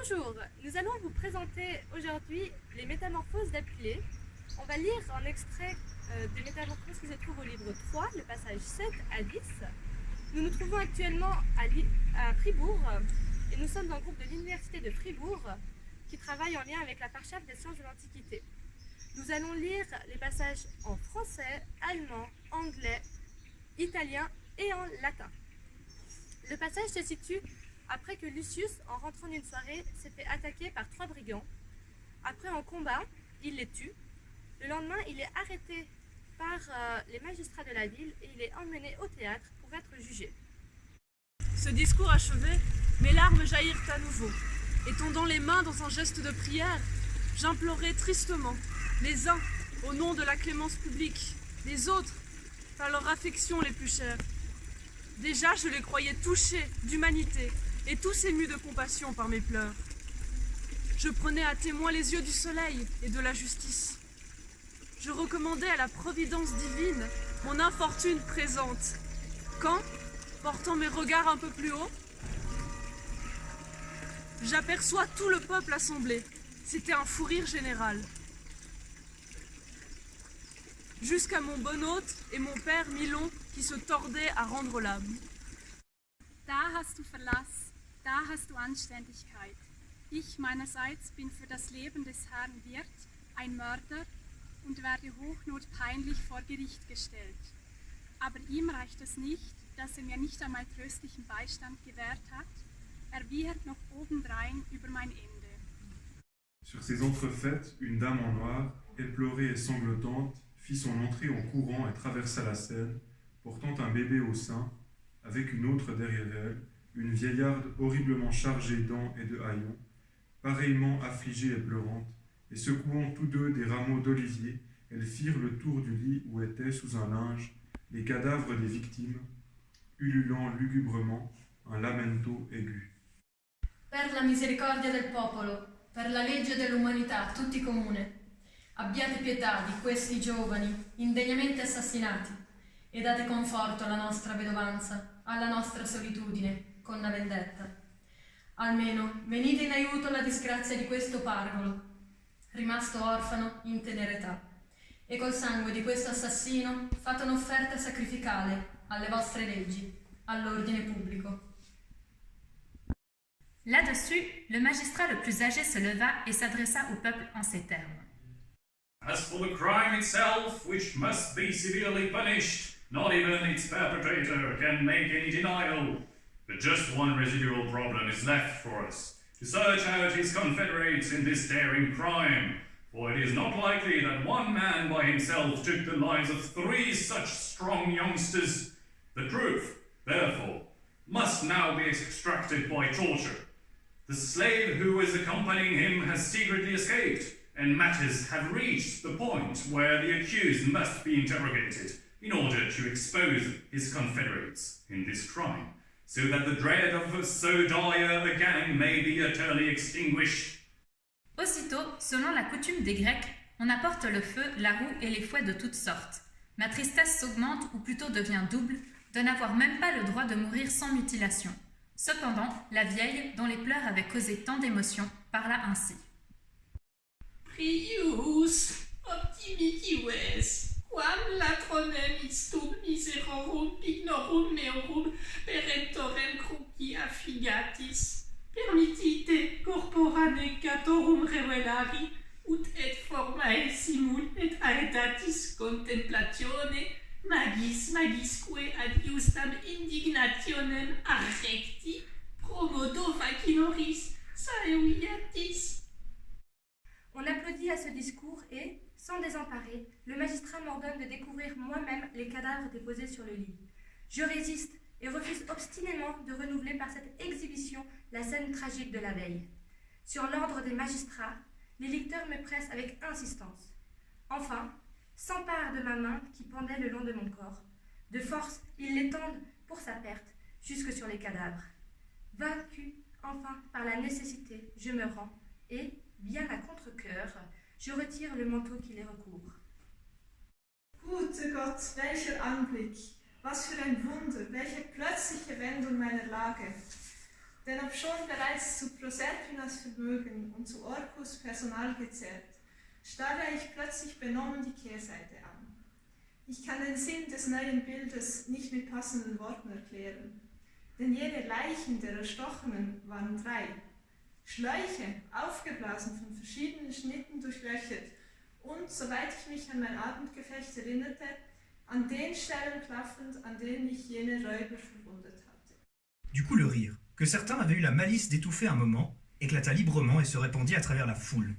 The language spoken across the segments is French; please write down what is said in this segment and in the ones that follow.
Bonjour, nous allons vous présenter aujourd'hui les Métamorphoses d'Apulée. On va lire un extrait des Métamorphoses qui se trouve au livre 3, le passage 7 à 10. Nous nous trouvons actuellement à Fribourg et nous sommes un groupe de l'Université de Fribourg qui travaille en lien avec la Parchaf des sciences de l'Antiquité. Nous allons lire les passages en français, allemand, anglais, italien et en latin. Le passage se situe après que Lucius, en rentrant d'une soirée, s'est fait attaquer par 3 brigands. Après un combat, il les tue. Le lendemain, il est arrêté par les magistrats de la ville et il est emmené au théâtre pour être jugé. Ce discours achevé, mes larmes jaillirent à nouveau, et tendant les mains dans un geste de prière, j'implorai tristement, les uns au nom de la clémence publique, les autres par leur affection les plus chères. Déjà, je les croyais touchés d'humanité et tous émus de compassion par mes pleurs. Je prenais à témoin les yeux du soleil et de la justice. Je recommandais à la providence divine mon infortune présente, quand, portant mes regards un peu plus haut, j'aperçois tout le peuple assemblé. C'était un fou rire général. Jusqu'à mon bon hôte et mon père Milon qui se tordaient à rendre l'âme. Da hast du Verlass, da hast du Anständigkeit. Ich meinerseits bin für das Leben des Herrn Wirt, ein Mörder, und werde hochnotpeinlich vor Gericht gestellt. Aber ihm reicht es nicht, dass mir nicht einmal tröstlichen Beistand gewährt hat. Er wiehert noch obendrein über mein Ende. Sur ces entrefaites, une dame en noir, éplorée et sanglotante, fit son entrée en courant et traversa la scène, portant un bébé au sein, avec une autre derrière elle, une vieillarde horriblement chargée d'ans et de haillons, pareillement affligée et pleurante, et secouant tous deux des rameaux d'olivier, elles firent le tour du lit où étaient, sous un linge, les cadavres des victimes, ululant lugubrement un lamento aigu. Per la misericordia del popolo, per la legge dell'umanità, tutti comune, abbiate pietà di questi giovani, indegnamente assassinati, e date conforto alla nostra vedovanza, alla nostra solitudine, con la vendetta. Almeno venite in aiuto alla disgrazia di questo parvolo, rimasto orfano in tenera età, e col sangue di questo assassino fate un'offerta sacrificale alle vostre leggi, all'ordine pubblico. Là-dessus, le magistrat le plus âgé se leva et s'adressa au peuple en ces termes. As for the crime itself, which must be severely punished, not even its perpetrator can make any denial. But just one residual problem is left for us, to search out his confederates in this daring crime, for it is not likely that one man by himself took the lives of 3 such strong youngsters. The truth, therefore, must now be extracted by torture. The slave who is accompanying him has secretly escaped, and matters have reached the point where the accused must be interrogated in order to expose his confederates in this crime, so that the dread of so dire a gang may be utterly extinguished. Aussitôt, selon la coutume des Grecs, on apporte le feu, la roue et les fouets de toutes sortes. Ma tristesse s'augmente ou plutôt devient double, de n'avoir même pas le droit de mourir sans mutilation. Cependant, la vieille, dont les pleurs avaient causé tant d'émotions, parla ainsi. Prius, optimitives, quam latronem istum miserorum ignorum meorum perentorem cruci affigatis, permittite corpora necatorum revelari, ut et formae simul et aetatis contemplatione, magisque ad iustam indignationem arrecti, promodo facinoris saeviatis. On applaudit à ce discours et, sans désemparer, le magistrat m'ordonne de découvrir moi-même les cadavres déposés sur le lit. Je résiste et refuse obstinément de renouveler par cette exhibition la scène tragique de la veille. Sur l'ordre des magistrats, les licteurs me pressent avec insistance. Enfin, s'emparent de ma main qui pendait le long de mon corps. De force, ils l'étendent pour sa perte jusque sur les cadavres. Vaincu, enfin, par la nécessité, je me rends et, bien à contre-cœur, je retire le manteau qui les recouvre. Gute Gott, welcher Anblick! Was für ein Wunder, welche plötzliche Wendung meiner Lage! Denn obschon bereits zu Proserpinas Vermögen und zu Orcus Personal gezählt, starre ich plötzlich benommen die Kehrseite an. Ich kann den Sinn des neuen Bildes nicht mit passenden Worten erklären, denn jene Leichen der Erstochenen waren 3. Schläuche, aufgeblasen von verschiedenen Schnitten durchlöchert und, soweit ich mich an mein Abendgefecht erinnerte, an den Stellen klaffend, an denen ich jene Räuber verwundet hatte. Du coup, le rire, que certains avaient eu la malice d'étouffer un moment, éclata librement et se répandit à travers la foule.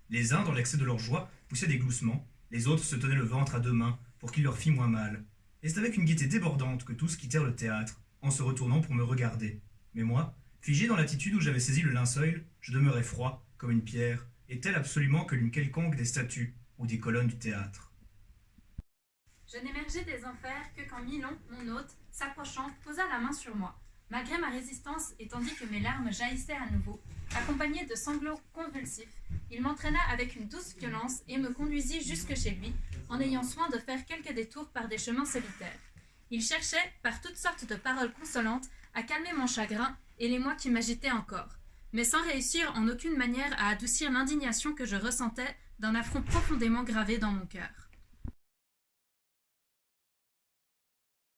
Les uns, dans l'excès de leur joie, poussaient des gloussements, les autres se tenaient le ventre à 2 mains pour qu'il leur fît moins mal. Et c'est avec une gaieté débordante que tous quittèrent le théâtre, en se retournant pour me regarder. Mais moi, figé dans l'attitude où j'avais saisi le linceul, je demeurais froid, comme une pierre, et tel absolument que l'une quelconque des statues ou des colonnes du théâtre. Je n'émergeai des enfers que quand Milon, mon hôte, s'approchant, posa la main sur moi. Malgré ma résistance et tandis que mes larmes jaillissaient à nouveau, accompagnées de sanglots convulsifs, il m'entraîna avec une douce violence et me conduisit jusque chez lui, en ayant soin de faire quelques détours par des chemins solitaires. Il cherchait, par toutes sortes de paroles consolantes, à calmer mon chagrin et l'émoi qui m'agitait encore, mais sans réussir en aucune manière à adoucir l'indignation que je ressentais d'un affront profondément gravé dans mon cœur.